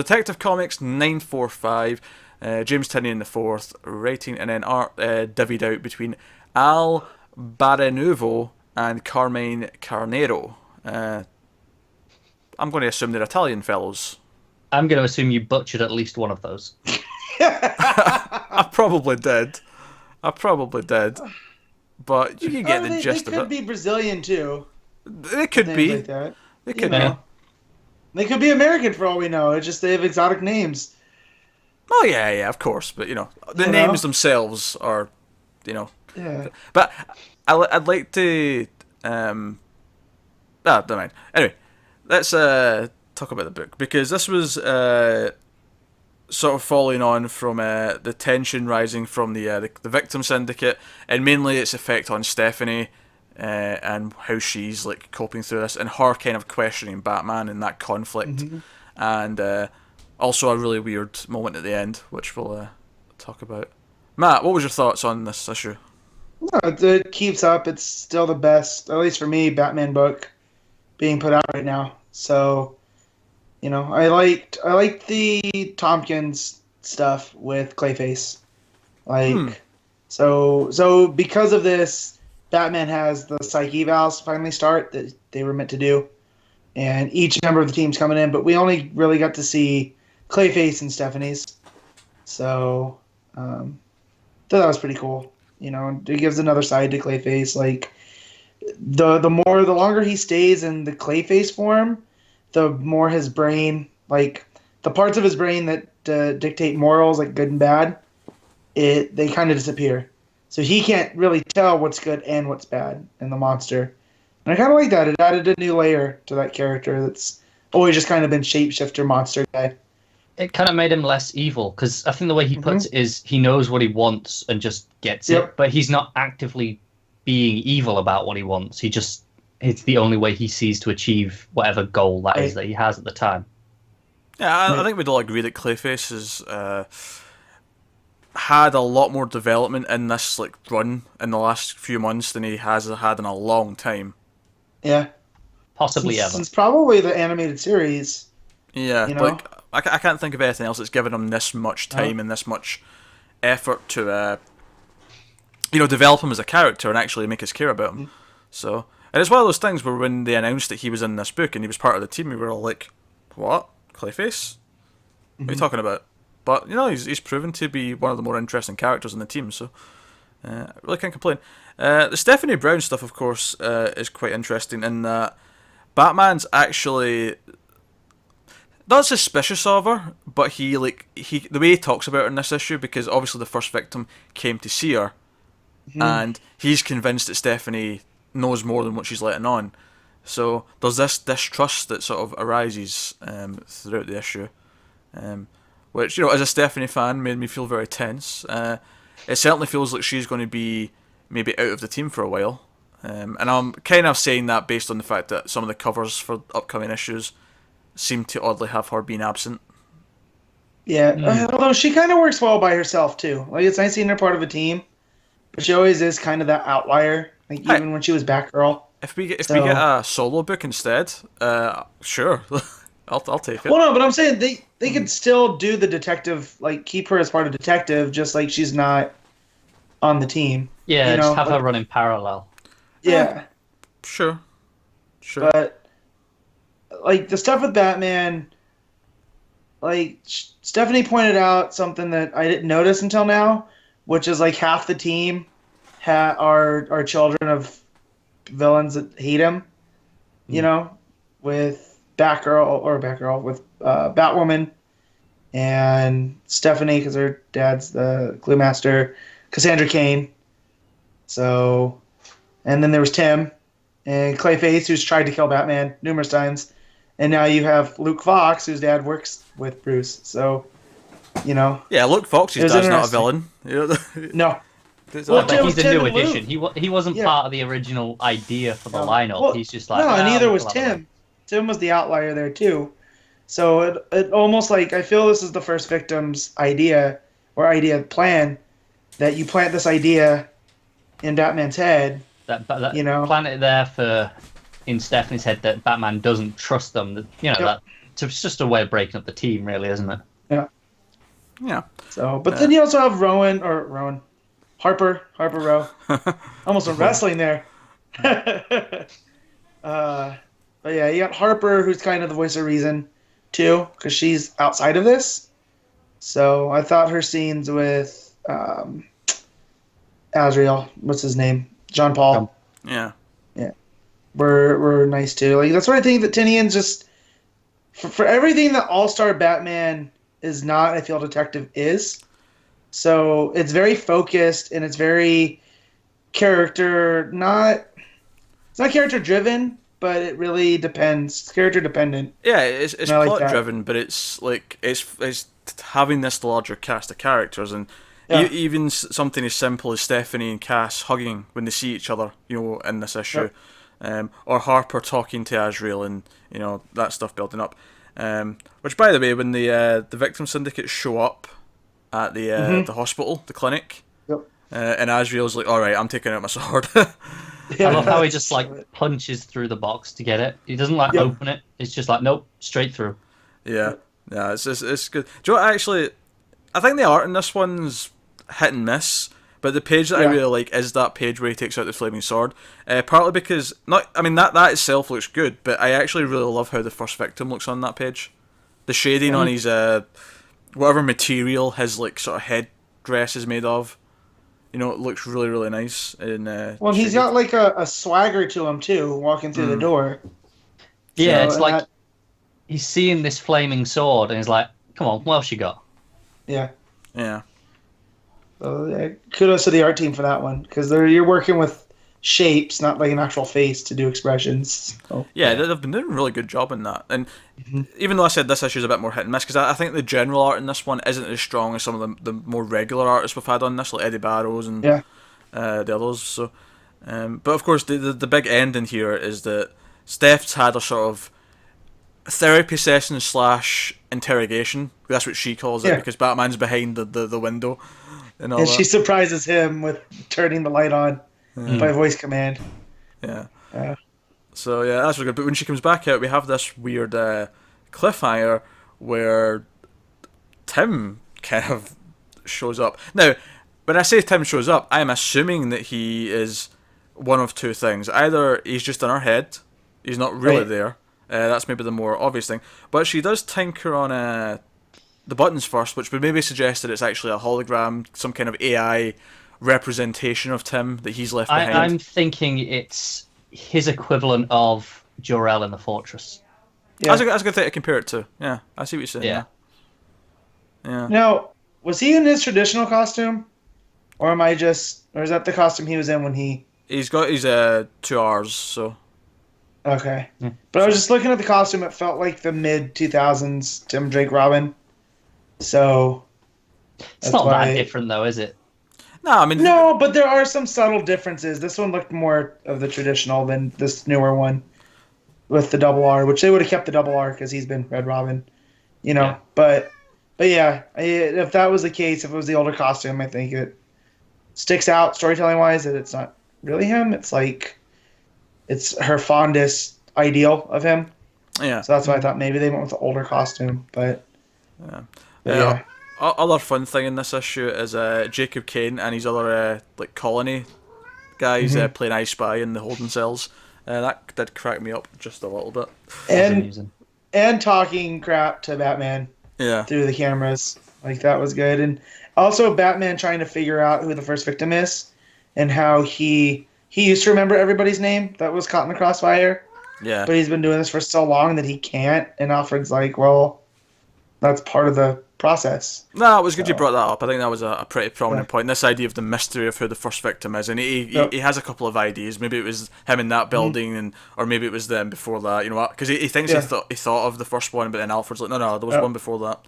Detective Comics 945, James Tynion the fourth writing, and then art divvied out between Al Barrenuovo and Carmine Carnero. I'm going to assume they're Italian fellows. I'm going to assume you butchered at least one of those. I probably did. But you can get the gist of it. They could be Brazilian too. They could be. Like that. They could be. They could be American for all we know. It's just they have exotic names. Oh yeah, of course. But the names themselves are, Yeah. But I'd like to. Never mind. Anyway, let's talk about the book, because this was sort of following on from the tension rising from the victim syndicate, and mainly its effect on Stephanie, and how she's like coping through this, and her kind of questioning Batman and that conflict, and also a really weird moment at the end, which we'll talk about. Matt, what was your thoughts on this issue? No, it keeps up. It's still the best, at least for me, Batman book being put out right now. So, I liked the Tompkins stuff with Clayface. So because of this, Batman has the psych evals finally start that they were meant to do, and each member of the team's coming in, but we only really got to see Clayface and Stephanie's. So, thought that was pretty cool. It gives another side to Clayface. Like, the longer he stays in the Clayface form, the more his brain, like the parts of his brain that dictate morals, like good and bad, they kind of disappear. So he can't really tell what's good and what's bad in the monster. And I kind of like that. It added a new layer to that character that's always just kind of been shapeshifter monster guy. It kind of made him less evil, because I think the way he puts it is he knows what he wants and just gets it, but he's not actively being evil about what he wants. It's the only way he sees to achieve whatever goal that is that he has at the time. Yeah, I think we'd all agree that Clayface has had a lot more development in this run in the last few months than he has had in a long time. Yeah. Possibly ever. Since probably the animated series. Yeah, I can't think of anything else that's given him this much time and this much effort to develop him as a character and actually make us care about him. So, and it's one of those things where when they announced that he was in this book and he was part of the team, we were all like, "What? Clayface? What are you talking about?" But he's proven to be one of the more interesting characters in the team, so I really can't complain. The Stephanie Brown stuff, of course, is quite interesting in that Batman's actually not suspicious of her, but he the way he talks about her in this issue, because obviously the first victim came to see her, and he's convinced that Stephanie knows more than what she's letting on. So there's this distrust that sort of arises throughout the issue, which, as a Stephanie fan, made me feel very tense. It certainly feels like she's going to be maybe out of the team for a while, and I'm kind of saying that based on the fact that some of the covers for upcoming issues seem to oddly have her being absent. Yeah, although she kind of works well by herself too. Like, it's nice seeing her part of a team, but she always is kind of that outlier. Like, even when she was Batgirl. If we get a solo book instead, sure, I'll take it. Well, no, but I'm saying they could still do the detective, like keep her as part of detective, just like she's not on the team. Yeah, just have her run in parallel. Yeah, sure. But like the stuff with Batman, like Stephanie pointed out something that I didn't notice until now, which is like half the team are children of villains that hate him. With Batgirl with Batwoman and Stephanie, because her dad's the Glue Master, Cassandra Cain. So, and then there was Tim and Clayface, who's tried to kill Batman numerous times, and now you have Luke Fox, whose dad works with Bruce. So, yeah, Luke Fox's dad's not a villain. No. Well, but he's a new addition. He wasn't part of the original idea for the lineup. Well, he's just like... No, and neither was Tim. Tim was the outlier there, too. So it almost like... I feel this is the first victim's idea, or idea plan, that you plant this idea in Batman's head. That plant it there in Stephanie's head that Batman doesn't trust them. That So it's just a way of breaking up the team, really, isn't it? Yeah. Yeah. So, but then you also have Harper Rowe. Almost a wrestling there. But yeah, you got Harper, who's kind of the voice of reason, too, because she's outside of this. So I thought her scenes with Azrael, what's his name? John Paul. Yeah. Yeah. Were nice, too. Like, that's what I think that Tynion's just... For everything that All-Star Batman is not, I feel Detective is. So it's very focused, and it's very character... It's not character driven, but it really depends. It's character dependent. Yeah, it's plot like driven, but it's like it's having this larger cast of characters, and even something as simple as Stephanie and Cass hugging when they see each other, in this issue, or Harper talking to Azrael, and that stuff building up. Which, by the way, when the victim syndicates show up at the hospital, the clinic, and Azrael's like, "All right, I'm taking out my sword." I love how he just punches through the box to get it. He doesn't open it. It's just nope, straight through. Yeah, it's good. Do you know what, actually? I think the art in this one's hit and miss, but the page that I really like is that page where he takes out the flaming sword. Partly because that itself looks good, but I actually really love how the first victim looks on that page. The shading on his whatever material his sort of headdress is made of. It looks really, really nice. Well, he's got a swagger to him too, walking through the door. Yeah, so, it's he's seeing this flaming sword, and he's like, "Come on, what else you got?" Yeah. Yeah. So, kudos to the art team for that one, because you're working with shapes, not like an actual face to do expressions. So, they've been doing a really good job in that. And even though I said this issue is a bit more hit and miss, because I think the general art in this one isn't as strong as some of the more regular artists we've had on this, like Eddie Barrows and the others. So, but of course, the big ending here is that Steph's had a sort of therapy session / interrogation. That's what she calls it, because Batman's behind the window. And she surprises him with turning the light on. By voice command. Yeah. So that's really good. But when she comes back out, we have this weird cliffhanger where Tim kind of shows up. Now, when I say Tim shows up, I am assuming that he is one of two things. Either he's just in her head, he's not really there. That's maybe the more obvious thing. But she does tinker on the buttons first, which would maybe suggest that it's actually a hologram, some kind of AI representation of Tim that he's left behind. I'm thinking it's his equivalent of Jor-El in the Fortress. Yeah. That's a good thing to compare it to. Yeah, I see what you're saying. Yeah. Now, was he in his traditional costume, or is that the costume he was in when he? He's got his 2 R's. So. Okay, but I was just looking at the costume. It felt like the mid-2000s Tim Drake Robin. So. It's not that different, though, is it? No, but there are some subtle differences. This one looked more of the traditional than this newer one with the double R, which they would have kept the double R because he's been Red Robin, Yeah. But yeah, if that was the case, if it was the older costume, I think it sticks out storytelling wise that it's not really him. It's it's her fondest ideal of him. Yeah. So that's why I thought maybe they went with the older costume, but yeah. Other fun thing in this issue is Jacob Kane and his other colony guys playing I Spy in the holding cells. That did crack me up just a little bit. And talking crap to Batman through the cameras. That was good. And also Batman trying to figure out who the first victim is and how he used to remember everybody's name that was caught in the crossfire. Yeah. But he's been doing this for so long that he can't. And Alfred's like, well, that's part of the process. No, it was good you brought that up. I think that was a pretty prominent point. This idea of the mystery of who the first victim is, and he has a couple of ideas. Maybe it was him in that building, or maybe it was them before that. Because he thinks he thought of the first one, but then Alfred's like, no, there was one before that.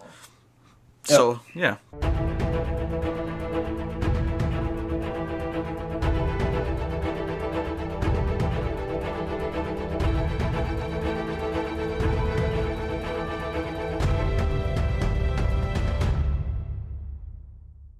So yeah.